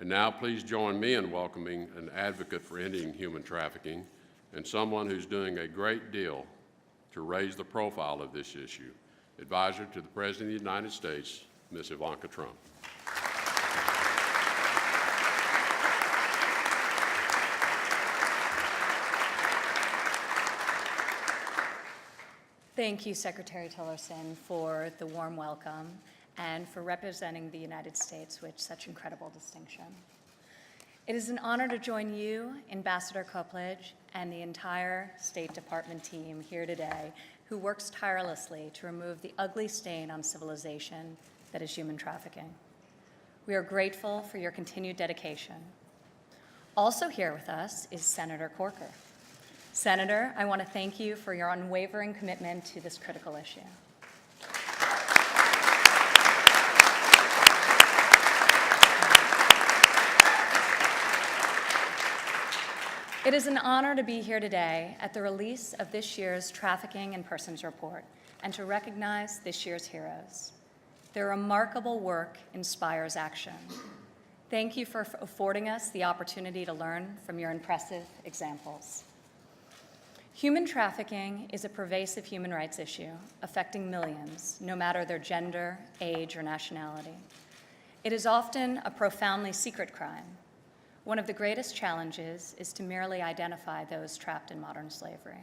And now please join me in welcoming an advocate for ending human trafficking and someone who's doing a great deal to raise the profile of this issue, Advisor to the President of the United States, Ms. Ivanka Trump. Thank you, Secretary Tillerson, for the warm welcome and for representing the United States with such incredible distinction. It is an honor to join you, Ambassador Copeland, and the entire State Department team here today who works tirelessly to remove the ugly stain on civilization that is human trafficking. We are grateful for your continued dedication. Also here with us is Senator Corker. Senator, I want to thank you for your unwavering commitment to this critical issue. It is an honor to be here today at the release of this year's Trafficking in Persons Report and to recognize this year's heroes. Their remarkable work inspires action. Thank you for affording us the opportunity to learn from your impressive examples. Human trafficking is a pervasive human rights issue affecting millions, no matter their gender, age, or nationality. It is often a profoundly secret crime. One of the greatest challenges is to merely identify those trapped in modern slavery.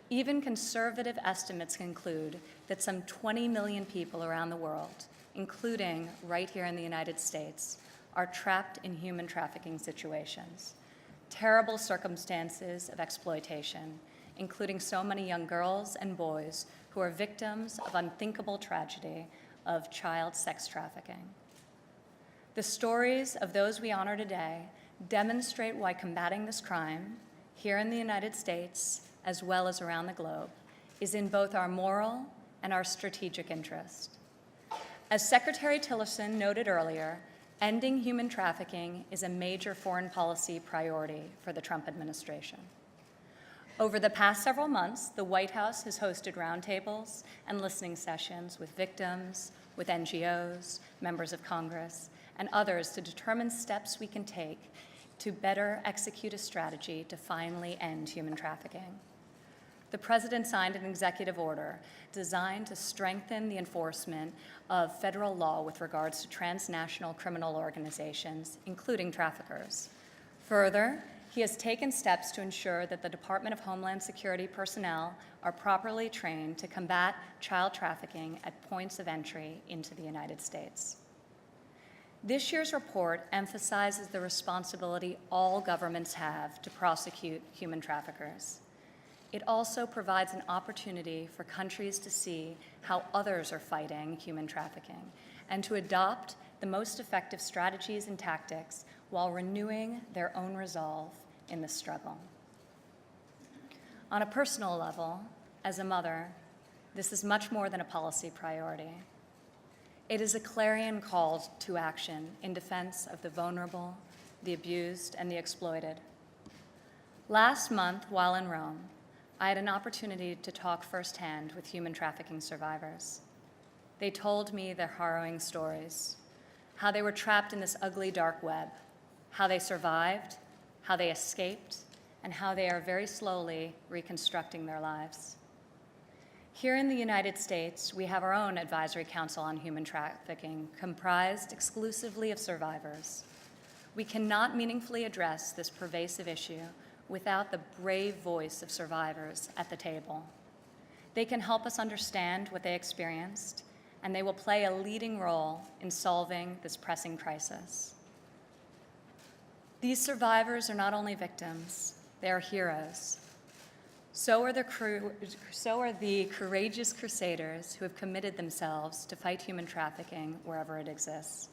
Even conservative estimates conclude that some 20 million people around the world, including right here in the United States, are trapped in human trafficking situations. Terrible circumstances of exploitation, including so many young girls and boys who are victims of unthinkable tragedy of child sex trafficking. The stories of those we honor today demonstrate why combating this crime, here in the United States as well as around the globe, is in both our moral and our strategic interest. As Secretary Tillerson noted earlier, ending human trafficking is a major foreign policy priority for the Trump administration. Over the past several months, the White House has hosted roundtables and listening sessions with victims, with NGOs, members of Congress, and others to determine steps we can take to better execute a strategy to finally end human trafficking. The President signed an executive order designed to strengthen the enforcement of federal law with regards to transnational criminal organizations, including traffickers. Further, he has taken steps to ensure that the Department of Homeland Security personnel are properly trained to combat child trafficking at points of entry into the United States. This year's report emphasizes the responsibility all governments have to prosecute human traffickers. It also provides an opportunity for countries to see how others are fighting human trafficking and to adopt the most effective strategies and tactics while renewing their own resolve in the struggle. On a personal level, as a mother, this is much more than a policy priority. It is a clarion call to action in defense of the vulnerable, the abused, and the exploited. Last month, while in Rome, I had an opportunity to talk firsthand with human trafficking survivors. They told me their harrowing stories, how they were trapped in this ugly dark web, how they survived, how they escaped, and how they are very slowly reconstructing their lives. Here in the United States, we have our own Advisory Council on Human Trafficking, comprised exclusively of survivors. We cannot meaningfully address this pervasive issue without the brave voice of survivors at the table. They can help us understand what they experienced, and they will play a leading role in solving this pressing crisis. These survivors are not only victims, they are heroes. So are the courageous crusaders who have committed themselves to fight human trafficking wherever it exists.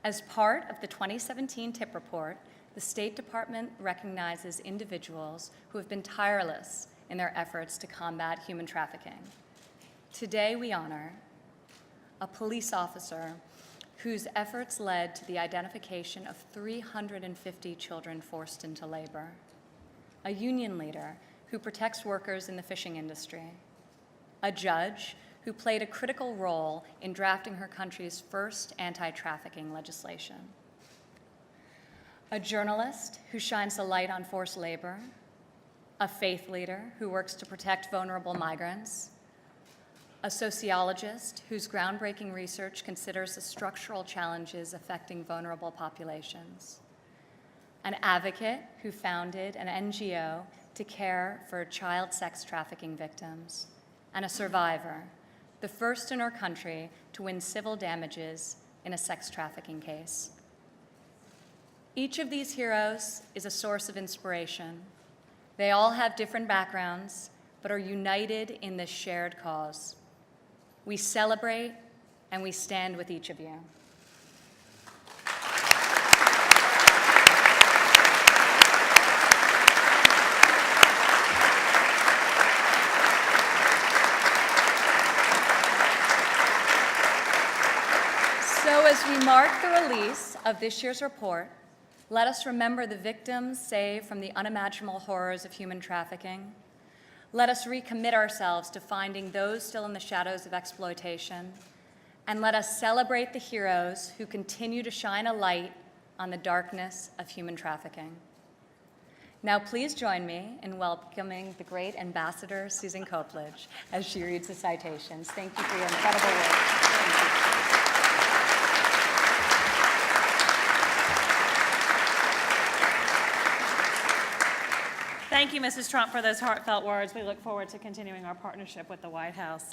As part of the 2017 TIP report, the State Department recognizes individuals who have been tireless in their efforts to combat human trafficking. Today we honor a police officer whose efforts led to the identification of 350 children forced into labor, a union leader who protects workers in the fishing industry, a judge who played a critical role in drafting her country's first anti-trafficking legislation, a journalist who shines a light on forced labor, a faith leader who works to protect vulnerable migrants, a sociologist whose groundbreaking research considers the structural challenges affecting vulnerable populations, an advocate who founded an NGO to care for child sex trafficking victims, and a survivor, the first in our country to win civil damages in a sex trafficking case. Each of these heroes is a source of inspiration. They all have different backgrounds, but are united in this shared cause. We celebrate and we stand with each of you. So as we mark the release of this year's report, let us remember the victims saved from the unimaginable horrors of human trafficking. Let us recommit ourselves to finding those still in the shadows of exploitation. And let us celebrate the heroes who continue to shine a light on the darkness of human trafficking. Now please join me in welcoming the great Ambassador Susan Copeledge as she reads the citations. Thank you for your incredible work. Thank you. Thank you, Mrs. Trump, for those heartfelt words. We look forward to continuing our partnership with the White House.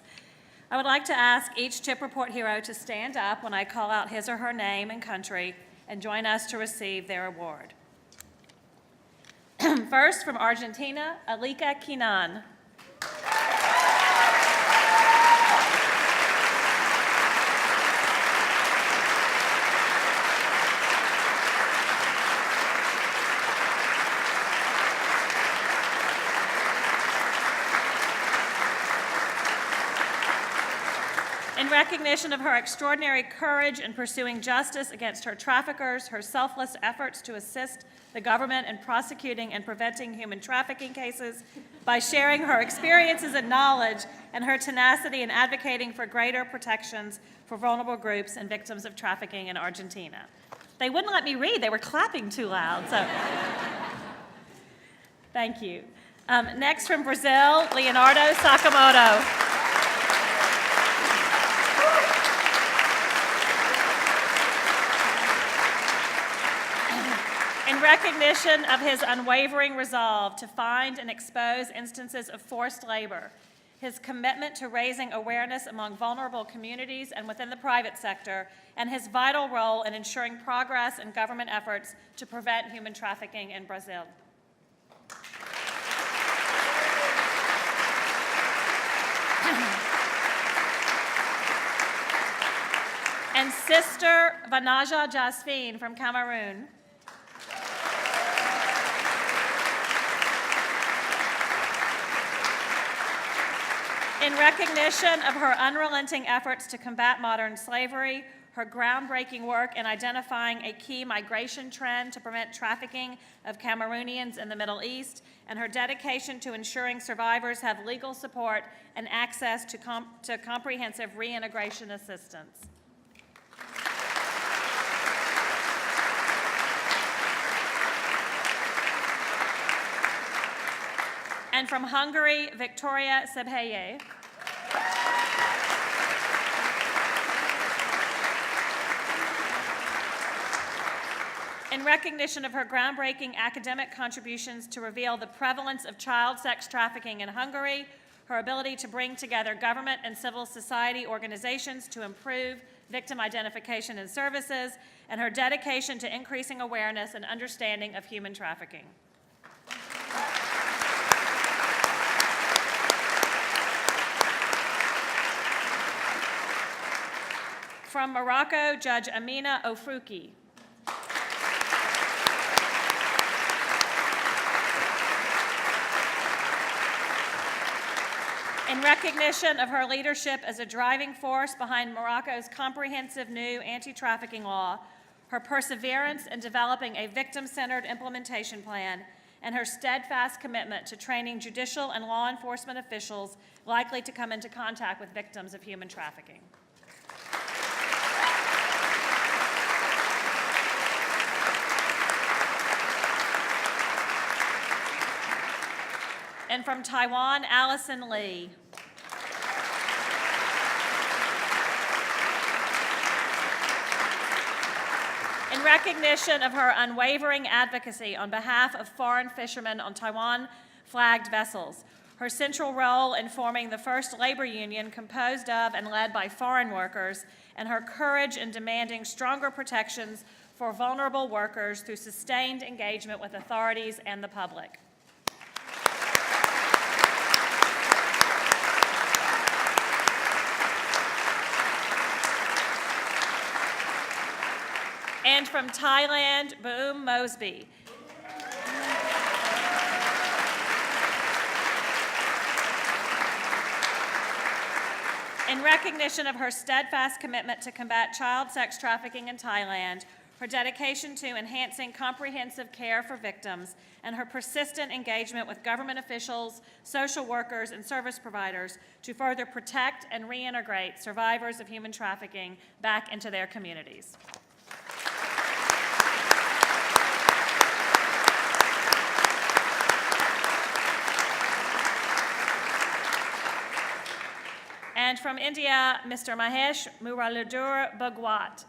I would like to ask each TIP Report hero to stand up when I call out his or her name and country and join us to receive their award. First, from Argentina, Alika Kinan. In recognition of her extraordinary courage in pursuing justice against her traffickers, her selfless efforts to assist the government in prosecuting and preventing human trafficking cases by sharing her experiences and knowledge, and her tenacity in advocating for greater protections for vulnerable groups and victims of trafficking in Argentina. They wouldn't let me read. They were clapping too loud. So, thank you. Next, from Brazil, Leonardo Sakamoto. In recognition of his unwavering resolve to find and expose instances of forced labor, his commitment to raising awareness among vulnerable communities and within the private sector, and his vital role in ensuring progress in government efforts to prevent human trafficking in Brazil. And Sister Vanaja Jasfine from Cameroon. In recognition of her unrelenting efforts to combat modern slavery, her groundbreaking work in identifying a key migration trend to prevent trafficking of Cameroonians in the Middle East, and her dedication to ensuring survivors have legal support and access to comprehensive reintegration assistance. And from Hungary, Victoria Sebheye. In recognition of her groundbreaking academic contributions to reveal the prevalence of child sex trafficking in Hungary, her ability to bring together government and civil society organizations to improve victim identification and services, and her dedication to increasing awareness and understanding of human trafficking. From Morocco, Judge Amina Ofruki. In recognition of her leadership as a driving force behind Morocco's comprehensive new anti-trafficking law, her perseverance in developing a victim-centered implementation plan, and her steadfast commitment to training judicial and law enforcement officials likely to come into contact with victims of human trafficking. And from Taiwan, Allison Lee. In recognition of her unwavering advocacy on behalf of foreign fishermen on Taiwan-flagged vessels, her central role in forming the first labor union composed of and led by foreign workers, and her courage in demanding stronger protections for vulnerable workers through sustained engagement with authorities and the public. And from Thailand, Boom Mosby. In recognition of her steadfast commitment to combat child sex trafficking in Thailand, her dedication to enhancing comprehensive care for victims, and her persistent engagement with government officials, social workers, and service providers to further protect and reintegrate survivors of human trafficking back into their communities. And from India, Mr. Mahesh Muralidhar Bhagwat.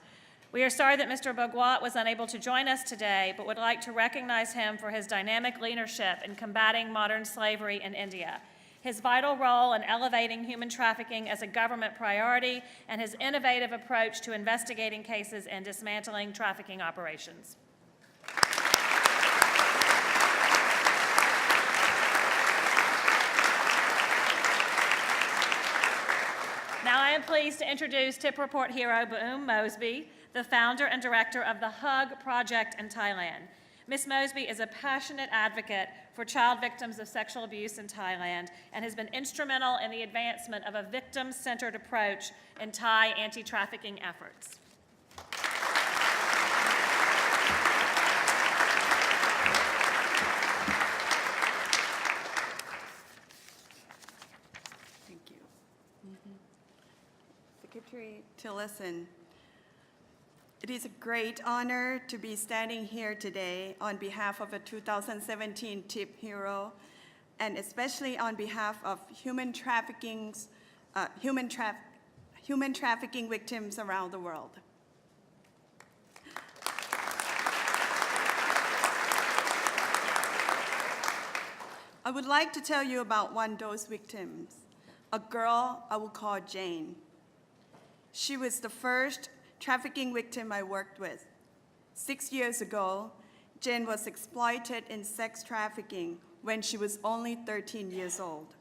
We are sorry that Mr. Bhagwat was unable to join us today, but would like to recognize him for his dynamic leadership in combating modern slavery in India, his vital role in elevating human trafficking as a government priority, and his innovative approach to investigating cases and dismantling trafficking operations. Now I am pleased to introduce Tip Report hero Boom Mosby, the founder and director of the Hug Project in Thailand. Ms. Mosby is a passionate advocate for child victims of sexual abuse in Thailand and has been instrumental in the advancement of a victim-centered approach in Thai anti-trafficking efforts. Secretary Tillerson, it is a great honor to be standing here today on behalf of a 2017 TIP hero, and especially on behalf of human trafficking victims around the world. I would like to tell you about one of those victims, a girl I will call Jane. She was the first trafficking victim I worked with. 6 years ago, Jane was exploited in sex trafficking when she was only 13 years old.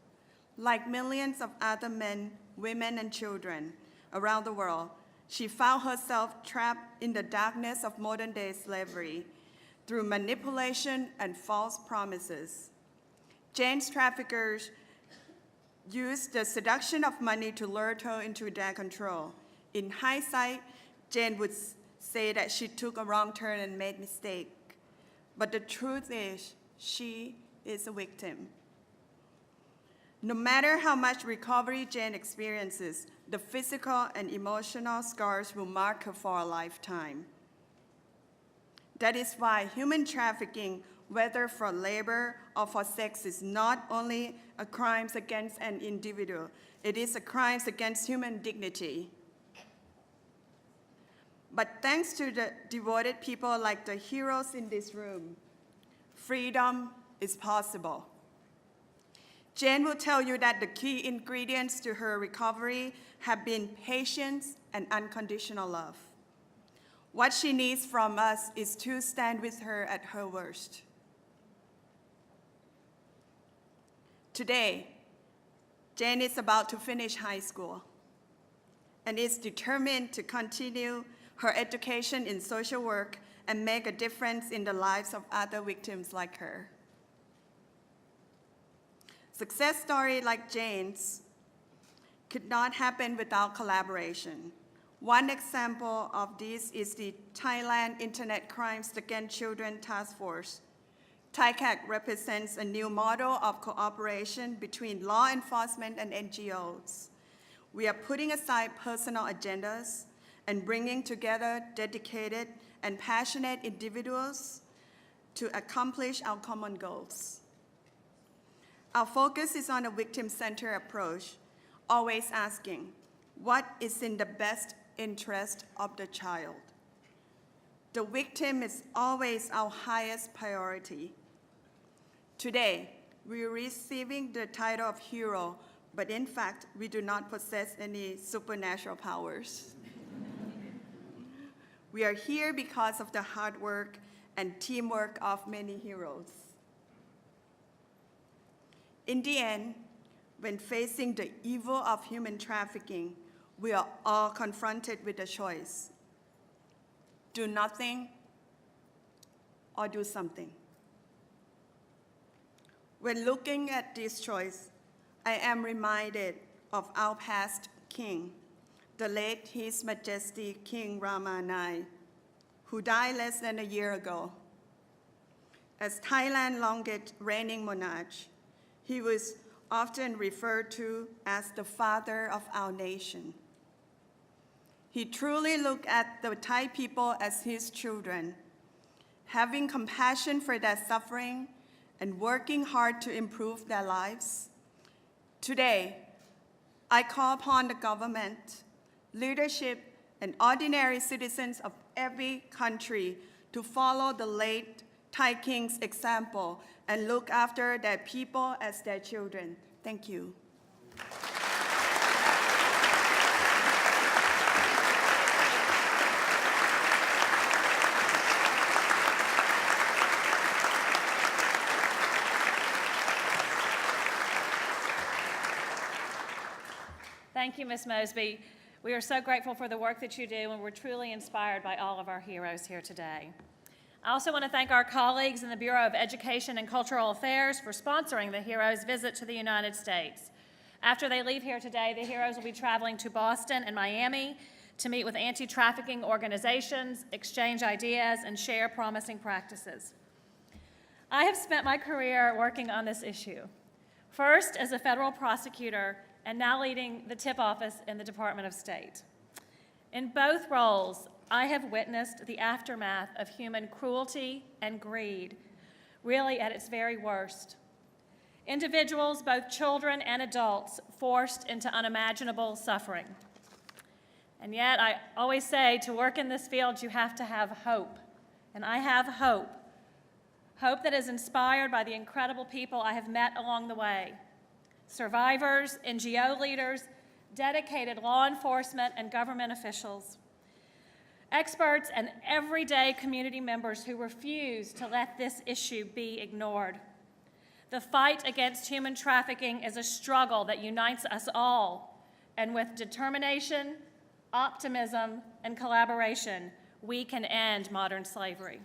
Like millions of other men, women, and children around the world, she found herself trapped in the darkness of modern-day slavery through manipulation and false promises. Jane's traffickers used the seduction of money to lure her into their control. In hindsight, Jane would say that she took a wrong turn and made a mistake. But the truth is, she is a victim. No matter how much recovery Jane experiences, the physical and emotional scars will mark her for a lifetime. That is why human trafficking, whether for labor or for sex, is not only a crime against an individual, it is a crime against human dignity. But thanks to the devoted people like the heroes in this room, freedom is possible. Jane will tell you that the key ingredients to her recovery have been patience and unconditional love. What she needs from us is to stand with her at her worst. Today, Jane is about to finish high school and is determined to continue her education in social work and make a difference in the lives of other victims like her. Success stories like Jane's could not happen without collaboration. One example of this is the Thailand Internet Crimes Against Children Task Force. TICAC represents a new model of cooperation between law enforcement and NGOs. We are putting aside personal agendas and bringing together dedicated and passionate individuals to accomplish our common goals. Our focus is on a victim-centered approach, always asking, what is in the best interest of the child? The victim is always our highest priority. Today, we are receiving the title of hero, but in fact, we do not possess any supernatural powers. We are here because of the hard work and teamwork of many heroes. In the end, when facing the evil of human trafficking, we are all confronted with a choice: do nothing or do something. When looking at this choice, I am reminded of our past king, the late His Majesty King Rama IX, who died less than a year ago. As Thailand's longest reigning monarch, he was often referred to as the father of our nation. He truly looked at the Thai people as his children, having compassion for their suffering and working hard to improve their lives. Today, I call upon the government, leadership, and ordinary citizens of every country to follow the late Thai King's example and look after their people as their children. Thank you. Thank you, Ms. Mosby. We are so grateful for the work that you do, and we're truly inspired by all of our heroes here today. I also want to thank our colleagues in the Bureau of Education and Cultural Affairs for sponsoring the Heroes' visit to the United States. After they leave here today, the Heroes will be traveling to Boston and Miami to meet with anti-trafficking organizations, exchange ideas, and share promising practices. I have spent my career working on this issue, first as a federal prosecutor and now leading the TIP office in the Department of State. In both roles, I have witnessed the aftermath of human cruelty and greed, really at its very worst. Individuals, both children and adults, forced into unimaginable suffering. And yet, I always say, to work in this field, you have to have hope. And I have hope. Hope that is inspired by the incredible people I have met along the way. Survivors, NGO leaders, dedicated law enforcement and government officials. Experts and everyday community members who refuse to let this issue be ignored. The fight against human trafficking is a struggle that unites us all, and with determination, optimism, and collaboration, we can end modern slavery.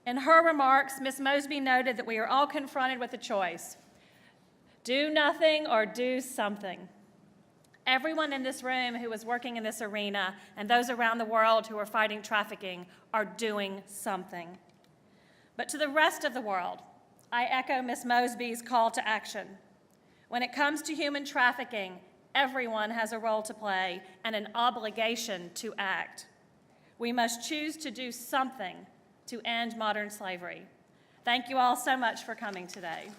In her remarks, Ms. Mosby noted that we are all confronted with a choice: do nothing or do something. Everyone in this room who is working in this arena and those around the world who are fighting trafficking are doing something. But to the rest of the world, I echo Ms. Mosby's call to action. When it comes to human trafficking, everyone has a role to play and an obligation to act. We must choose to do something to end modern slavery. Thank you all so much for coming today.